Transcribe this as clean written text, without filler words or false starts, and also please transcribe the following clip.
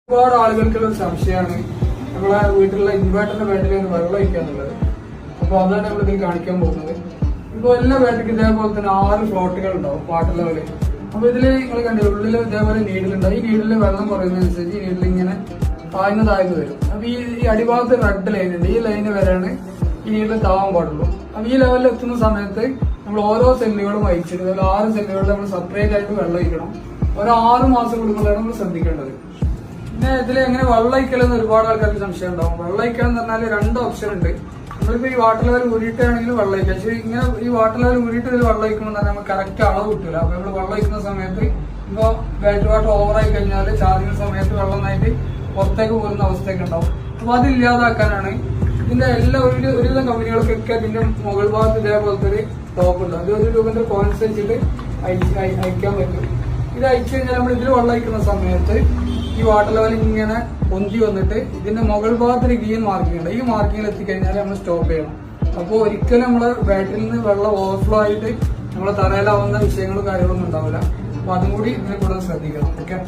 ഒരുപാട് ആളുകൾക്കുള്ള ഒരു സംശയമാണ് നമ്മളെ വീട്ടിലുള്ള ഇൻവേർട്ടറിന്റെ ബാറ്ററി വെള്ളം ഒഴിക്കാന്നുള്ളത്. അപ്പൊ അതാണ് നമ്മൾ ഇതിൽ കാണിക്കാൻ പോകുന്നത്. ഇപ്പൊ എല്ലാ ബാറ്ററിക്ക് ഇതേപോലെ തന്നെ 6 ഫ്ലോട്ടുകൾ ഉണ്ടാവും വാട്ടർ ലെവല്. അപ്പൊ ഇതില് നിങ്ങൾ കണ്ടില്ല ഉള്ളിൽ ഇതേപോലെ നീഡിലുണ്ടാവും. ഈ നീഡിൽ വെള്ളം കുറയുന്നതനുസരിച്ച് ഈ നീഡിൽ ഇങ്ങനെ താഴ്ന്നു വരും. അപ്പൊ ഈ അടിഭാഗത്ത് റെഡ് ലൈൻ ഉണ്ട്. ഈ ലൈന് വരെയാണ് ഈ നീഡിൽ താവാൻ പാടുള്ളൂ. അപ്പൊ ഈ ലെവലിൽ എത്തുന്ന സമയത്ത് നമ്മൾ ഓരോ സെല്ലുകളും അയച്ചിട്ട് 6 സെല്ലുകളിൽ നമ്മൾ സെപ്പറേറ്റ് ആയിട്ട് വെള്ളം ഒഴിക്കണം. ഒരു 6 മാസം കൂടുമ്പോഴാണ് നമ്മൾ ശ്രദ്ധിക്കേണ്ടത്. പിന്നെ ഇതിൽ എങ്ങനെ വെള്ളം ഒഴിക്കലെന്ന് ഒരുപാട് ആൾക്കാർക്ക് സംശയം ഉണ്ടാവും. വെള്ളം ഒഴിക്കണം എന്ന് പറഞ്ഞാൽ 2 ഓപ്ഷൻ ഉണ്ട്. നമ്മളിപ്പോ ഈ വാട്ടർ ലെവൽ ഊരിയിട്ടാണെങ്കിലും വെള്ളം ഒഴിക്കാം. പക്ഷേ ഇങ്ങനെ ഈ വാട്ടർ ലെവൽ ഊരിയിട്ട് ഇതിൽ വെള്ളം ഒഴിക്കണം എന്ന് പറഞ്ഞാൽ നമുക്ക് കറക്റ്റ് അളവ് കിട്ടില്ല. അപ്പൊ നമ്മൾ വെള്ളം ഒഴിക്കുന്ന സമയത്ത് ഇപ്പൊ ബാറ്ററി വാട്ടർ ഓവറായി കഴിഞ്ഞാൽ ചാർജിങ് സമയത്ത് വെള്ളം നന്നായിട്ട് പുറത്തേക്ക് പോകുന്ന അവസ്ഥയൊക്കെ ഉണ്ടാവും. അപ്പൊ അതില്ലാതാക്കാനാണ് ഇതിന്റെ എല്ലാ ഒരുവിധം കമ്പനികൾക്കൊക്കെ ഇതിന്റെ മുകൾ ഭാഗത്ത് ഇതേപോലത്തെ ഒരു ടോപ്പ് ഉണ്ട്. അത് 1 രൂപന്റെ കോയിൻസ് വെച്ചിട്ട് അയക്കാൻ പറ്റും. ഇത് അയച്ചു കഴിഞ്ഞാൽ നമ്മൾ ഇതിൽ വെള്ളം ഒഴിക്കുന്ന സമയത്ത് ഈ വാട്ടർ ലെവൽ ഇങ്ങനെ പൊന്തി വന്നിട്ട് ഇതിന്റെ മുകൾ ഭാഗത്ത് ഒരു ഗ്രീൻ മാർക്കിംഗ് ഉണ്ട്. ഈ മാർക്കിങ്ങിൽ എത്തിക്കഴിഞ്ഞാൽ നമ്മൾ സ്റ്റോപ്പ് ചെയ്യണം. അപ്പോൾ ഒരിക്കലും നമ്മളെ ബാറ്ററിയിൽ നിന്ന് വെള്ളം ഓവർഫ്ലോ ആയിട്ട് നമ്മളെ തറയിലാവുന്ന വിഷയങ്ങളും കാര്യങ്ങളൊന്നും ഉണ്ടാവില്ല. അപ്പൊ അതും കൂടി ഇതിനെ കൂടുതൽ ശ്രദ്ധിക്കണം. ഓക്കെ.